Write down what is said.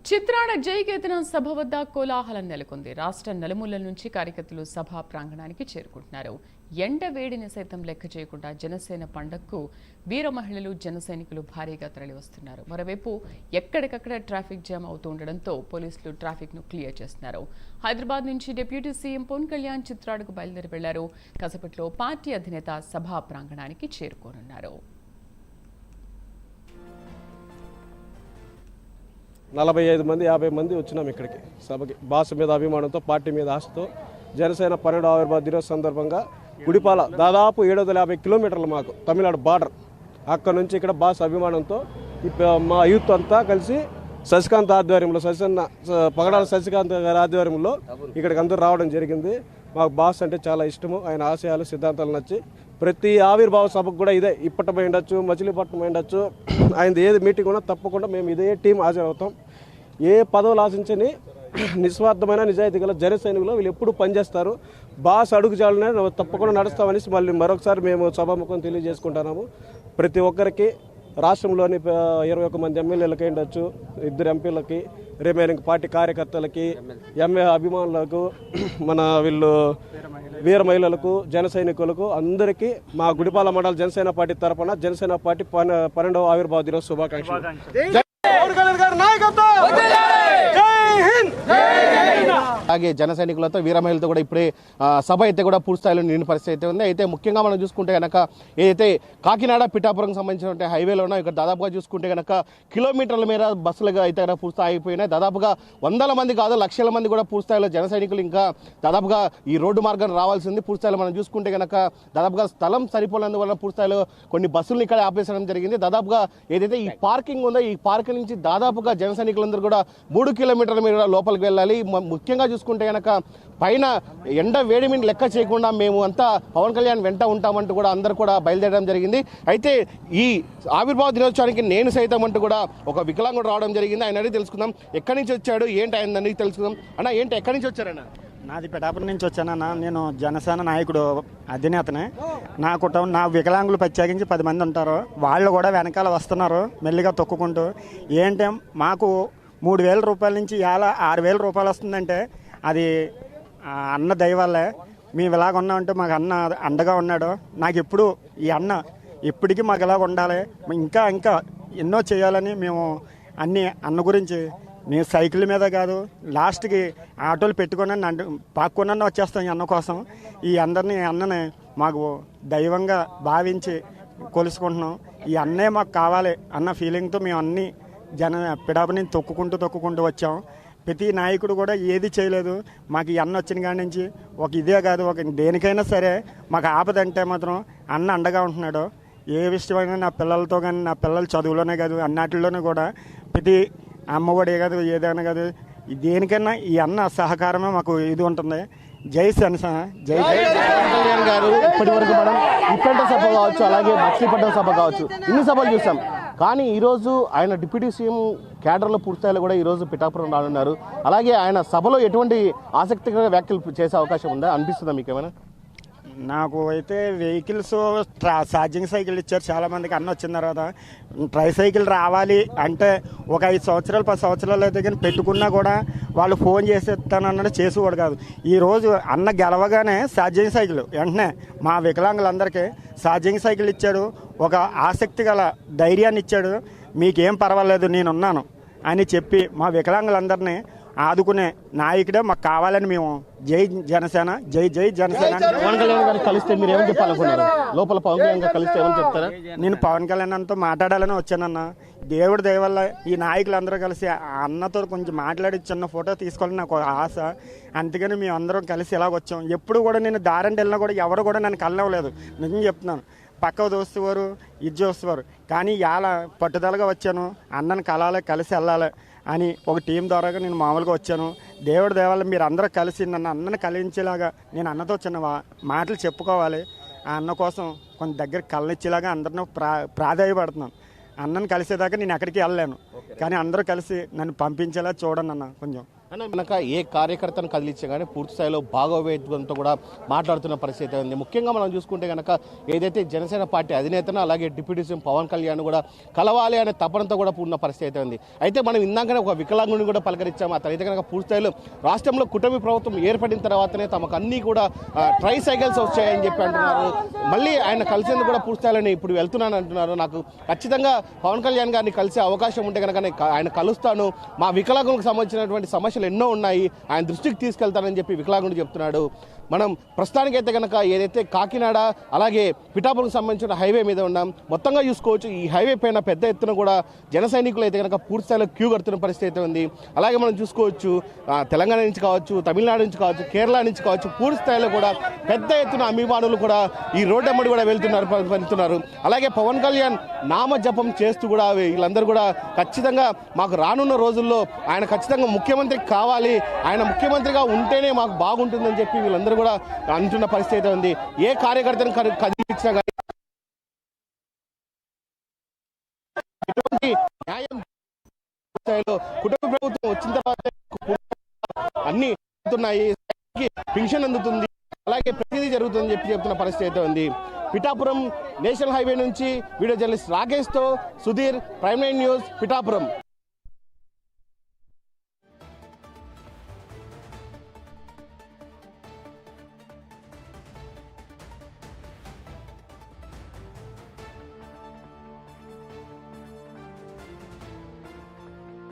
చిత్రాడ జైకేతన సభ వద్ద కోలాహలం నెలకొంది. రాష్ట్ర నలుమూలల నుంచి కార్యకర్తలు సభా ప్రాంగణానికి చేరుకుంటున్నారు. ఎండ వేడిని సైతం లెక్క చేయకుండా జనసేన పండగకు వీర మహిళలు జన సైనికులు భారీగా తరలివస్తున్నారు. మరోవైపు ఎక్కడికక్కడ ట్రాఫిక్ జామ్ అవుతూ ఉండడంతో పోలీసులు ట్రాఫిక్ ను క్లియర్ చేస్తున్నారు. హైదరాబాద్ నుంచి డిప్యూటీ సీఎం పవన్ కళ్యాణ్ చిత్రాడకు బయలుదేరి వెళ్లారు. కాసేపట్లో పార్టీ అధినేత సభా ప్రాంగణానికి చేరుకోనున్నారు. 45 మంది 50 మంది వచ్చినాం ఇక్కడికి సభకి. బాస్ మీద అభిమానంతో, పార్టీ మీద ఆశతో జనసేన 12వ ఆవిర్భావ దినోత్సవం సందర్భంగా గుడిపాల దాదాపు 750 కిలోమీటర్లు మాకు తమిళనాడు బార్డర్. అక్కడ నుంచి ఇక్కడ బాస్ అభిమానంతో మా యూత్ అంతా కలిసి శశికాంత్ ఆధ్వర్యంలో, పగడాల శశికాంత్ గారి ఆధ్వర్యంలో ఇక్కడికి అందరూ రావడం జరిగింది. మాకు బాస్ అంటే చాలా ఇష్టము. ఆయన ఆశయాలు సిద్ధాంతాలు నచ్చి ప్రతి ఆవిర్భావ సభకు కూడా ఇదే, ఇప్పటం ఉండొచ్చు, మచిలీపట్నం ఉండొచ్చు, ఆయన ఏది మీటింగ్ ఉన్నా తప్పకుండా మేము ఇదే టీం హాజరవుతాం. ఏ పదవులు ఆశించని నిస్వార్థమైన నిజాయితీ గల జన సైనికులు వీళ్ళు ఎప్పుడు పనిచేస్తారు. బాస్ అడుగుజాలనే తప్పకుండా నడుస్తామనేసి మళ్ళీ మరొకసారి మేము సభాముఖం తెలియజేసుకుంటున్నాము. ప్రతి ఒక్కరికి రాష్ట్రంలోని 21 మంది ఎమ్మెల్యేలకి ఉండొచ్చు, 2 ఎంపీలకి, రిమైనింగ్ పార్టీ కార్యకర్తలకి, అభిమానులకు, మన వీళ్ళు వీర మహిళలకు, జన సైనికులకు అందరికీ మా గుడిపాల మండల జనసేన పార్టీ తరఫున జనసేన పార్టీ 12వ ఆవిర్భావ దినోత్సవ శుభాకాంక్షలు. అలాగే జన సైనికులతో, వీర మహిళలతో కూడా ఇప్పుడే సభ అయితే కూడా పూర్తి స్థాయిలో నిండిన పరిస్థితి అయితే ఉంది. అయితే ముఖ్యంగా మనం చూసుకుంటే కనుక ఏదైతే కాకినాడ పిఠాపురం సంబంధించిన హైవేలో ఉన్నా ఇక్కడ దాదాపుగా చూసుకుంటే కనుక కిలోమీటర్ల మేర బస్సులుగా అయితే కనుక పూర్తి అయిపోయినాయి. దాదాపుగా వందల మంది కాదు, లక్షల మంది కూడా పూర్తి స్థాయిలో జన సైనికులు ఇంకా దాదాపుగా ఈ రోడ్డు మార్గాన్ని రావాల్సింది. పూర్తి స్థాయిలో మనం చూసుకుంటే కనుక దాదాపుగా స్థలం సరిపోలేందువల్ల పూర్తి స్థాయిలో కొన్ని బస్సులను ఇక్కడ ఆపేసడం జరిగింది. దాదాపుగా ఏదైతే ఈ పార్కింగ్ ఉందో ఈ పార్కింగ్ నుంచి దాదాపుగా జన సైనికులందరూ కూడా 3 కిలోమీటర్ల మీద లోపలికి వెళ్ళాలి. ముఖ్యంగా చూసుకుంటే కనుక పైన ఎండ వేడిమిని లెక్క చేయకుండా మేము అంతా పవన్ కళ్యాణ్ వెంట ఉంటామంటూ కూడా అందరూ కూడా బయలుదేరడం జరిగింది. అయితే ఈ ఆవిర్భావ దినోత్సవానికి నేను సైతం అంటూ కూడా ఒక వికలాంగుడు రావడం జరిగింది. ఆయన అడిగి తెలుసుకుందాం, ఎక్కడి నుంచి వచ్చాడు, ఏంటి ఆయన అడిగి తెలుసుకుందాం. అన్న ఏంటి, ఎక్కడి నుంచి వచ్చారన్న? నాది పిఠాపురం నుంచి వచ్చానన్న. నేను జనసేన నాయకుడు అధినేతనే. నా కుటుంబం, నా వికలాంగులు ప్రత్యేకించి 10 మంది ఉంటారు. వాళ్ళు కూడా వెనకాల వస్తున్నారు మెల్లిగా తొక్కుకుంటూ. ఏంటంటే మాకు 3,000 రూపాయల నుంచి 6,000 రూపాయలు వస్తుందంటే అది అన్న దయ వల్లే. మేము ఇలాగ ఉన్నామంటే మాకు అన్న అండగా ఉన్నాడు. నాకు ఎప్పుడు ఈ అన్న ఎప్పటికీ మాకు ఇలాగ ఉండాలి, ఇంకా ఇంకా ఎన్నో చేయాలని మేము అన్ని అన్న గురించి మేము సైకిల్ మీద కాదు, లాస్ట్కి ఆటోలు పెట్టుకున్నాను పాక్కున్నాను వచ్చేస్తాం ఈ అన్న కోసం. ఈ అందరినీ అన్నని మాకు దైవంగా భావించి కొలుసుకుంటున్నాం. ఈ అన్నే మాకు కావాలి అన్న ఫీలింగ్తో మేము అన్నీ పిఠాపురం నుంచి తొక్కుకుంటూ వచ్చాం. ప్రతి నాయకుడు కూడా ఏది చేయలేదు. మాకు ఈ అన్న వచ్చిన కాడి నుంచి ఒక ఇదే కాదు, ఒక దేనికైనా సరే మాకు ఆపదంటే మాత్రం అన్న అండగా ఉంటున్నాడు. ఏ విషయమైనా నా పిల్లలతో కానీ, నా పిల్లల చదువులోనే కాదు, అన్నిటిలోనే కూడా ప్రతి అమ్మఒడే కాదు, ఏదైనా కాదు, దేనికైనా ఈ అన్న సహకారమే మాకు ఇది ఉంటుంది. జై జనసేన, జై కళ్యాణ్ గారు. ఇప్పటి వరకు మనం ఇప్పటి సభ కావచ్చు, అలాగే మచిలీపట్నం సభ కావచ్చు, ఇన్ని సభలు చూసాం. కానీ ఈరోజు ఆయన డిప్యూటీ సీఎం క్యాడర్లో పూర్తిస్థాయిలో కూడా ఈరోజు పిఠాపురం రానున్నారు. అలాగే ఆయన సభలో ఎటువంటి ఆసక్తికర వ్యాఖ్యలు చేసే అవకాశం ఉందా, అనిపిస్తుందా మీకు ఏమైనా? నాకు అయితే వెహికల్స్ ఛార్జింగ్ సైకిల్ ఇచ్చారు చాలామందికి. అన్న వచ్చిన తర్వాత ట్రై సైకిల్ రావాలి అంటే ఒక 5 సంవత్సరాలు 10 సంవత్సరాలు అయితే కానీ పెట్టుకున్నా కూడా వాళ్ళు ఫోన్ చేసేస్తానన్నట్టు చేసేవాడు కాదు. ఈరోజు అన్న గెలవగానే ఛార్జింగ్ సైకిల్ వెంటనే మా వికలాంగులందరికీ ఛార్జింగ్ సైకిల్ ఇచ్చాడు. ఒక ఆసక్తి గల ధైర్యాన్ని ఇచ్చాడు. మీకేం పర్వాలేదు నేనున్నాను అని చెప్పి మా వికలాంగులందరినీ ఆదుకునే నాయకుడే మాకు కావాలని మేము జై జనసేన, జై జై జనసేన. పవన్ కళ్యాణ్ గారు కలిస్తే మీరు ఏమని చెప్పాలనుకున్నారు? లోపల పవన్ కళ్యాణ్ గారు కలిస్తే ఏమని చెప్తారా? నేను పవన్ కళ్యాణ్తో మాట్లాడాలని వచ్చానన్న. దేవుడి దయ వల్ల ఈ నాయకులందరూ కలిసి అన్నతో కొంచెం మాట్లాడి చిన్న ఫోటో తీసుకోవాలని నాకు ఆశ. అందుకని మేము అందరం కలిసి ఇలాగ వచ్చాం. ఎప్పుడు కూడా నేను దారంటి వెళ్ళినా కూడా ఎవరు కూడా నన్ను కలవలేదు. నిజం చెప్తున్నాను. పక్క దోస్తువారు, ఇది చూసేవారు. కానీ ఇలా పట్టుదలగా వచ్చాను, అన్నను కలాలి, కలిసి వెళ్ళాలి అని ఒక టీం ద్వారాగా నేను మామూలుగా వచ్చాను. దేవుడి దేవాల మీరు అందరూ కలిసి నన్ను అన్నను కలిగించేలాగా నేను అన్నతో చిన్న మాటలు చెప్పుకోవాలి. ఆ అన్న కోసం కొంత దగ్గర కళ్ళనిచ్చేలాగా అందరిని ప్రాధాయపడుతున్నాను. అన్నను కలిసేదాకా నేను ఎక్కడికి వెళ్ళలేను, కానీ అందరూ కలిసి నన్ను పంపించేలా చూడండి అన్న కొంచెం. కనుక ఏ కార్యకర్తను కదిలించే కానీ పూర్తి స్థాయిలో భాగోద్వేగంతో కూడా మాట్లాడుతున్న పరిస్థితి ఉంది. ముఖ్యంగా మనం చూసుకుంటే కనుక ఏదైతే జనసేన పార్టీ అధినేతను అలాగే డిప్యూటీ సీఎం పవన్ కళ్యాణ్ కూడా కలవాలి అనే తపనతో కూడా ఉన్న పరిస్థితి ఉంది. అయితే మనం ఇందాకనే ఒక వికలాంగుని కూడా పలకరించాము. అతనైతే కనుక పూర్తి స్థాయిలో రాష్ట్రంలో కూటమి ప్రభుత్వం ఏర్పడిన తర్వాతనే తమకు అన్ని కూడా ట్రై సైకిల్స్ వచ్చాయని చెప్పి అంటున్నారు. మళ్ళీ ఆయన కలిసేందుకు కూడా పూర్తి స్థాయిలో ఇప్పుడు వెళ్తున్నాను అంటున్నారు. నాకు ఖచ్చితంగా పవన్ కళ్యాణ్ గారిని కలిసే అవకాశం ఉంటే కనుక ఆయన కలుస్తాను, మా వికలాంగులకు సంబంధించినటువంటి సమస్యలు ఎన్నో ఉన్నాయి, ఆయన దృష్టికి తీసుకెళ్తానని చెప్పి వికలాంగుడు చెప్తున్నాడు. మనం ప్రస్తుతానికైతే కనుక ఏదైతే కాకినాడ అలాగే పిఠాపురంకి సంబంధించిన హైవే మీద ఉన్నాం. మొత్తంగా చూసుకోవచ్చు ఈ హైవే పైన పెద్ద ఎత్తున కూడా జన సైనికులు అయితే కనుక పూర్తి స్థాయిలో క్యూ కడుతున్న పరిస్థితి అయితే ఉంది. అలాగే మనం చూసుకోవచ్చు తెలంగాణ నుంచి కావచ్చు, తమిళనాడు నుంచి కావచ్చు, కేరళ నుంచి కావచ్చు, పూర్తి స్థాయిలో కూడా పెద్ద ఎత్తున అభిమానులు కూడా ఈ రోడ్డు అమ్మడి కూడా వెళ్తున్నారు. అలాగే పవన్ కళ్యాణ్ నామ జపం చేస్తూ కూడా వీళ్ళందరూ కూడా ఖచ్చితంగా మాకు రానున్న రోజుల్లో ఆయన ఖచ్చితంగా ముఖ్యమంత్రి కావాలి, ఆయన ముఖ్యమంత్రిగా ఉంటేనే మాకు బాగుంటుందని చెప్పి వీళ్ళందరూ కూడా అంటున్న పరిస్థితి ఉంది. ఏ కార్యకర్తను కదిలించినా కానీ ఎటువంటి న్యాయం స్థాయిలో కుటుంబ ప్రభుత్వం వచ్చిన తర్వాత అన్ని అందుతున్నాయి, పెన్షన్ అందుతుంది, అలాగే ప్రతిదీ జరుగుతుందని చెప్పి చెప్తున్న పరిస్థితి అయితే ఉంది. పిఠాపురం నేషనల్ హైవే నుంచి వీడియో జర్నలిస్ట్ రాకేష్తో సుధీర్, ప్రైమ్9 న్యూస్, పిఠాపురం.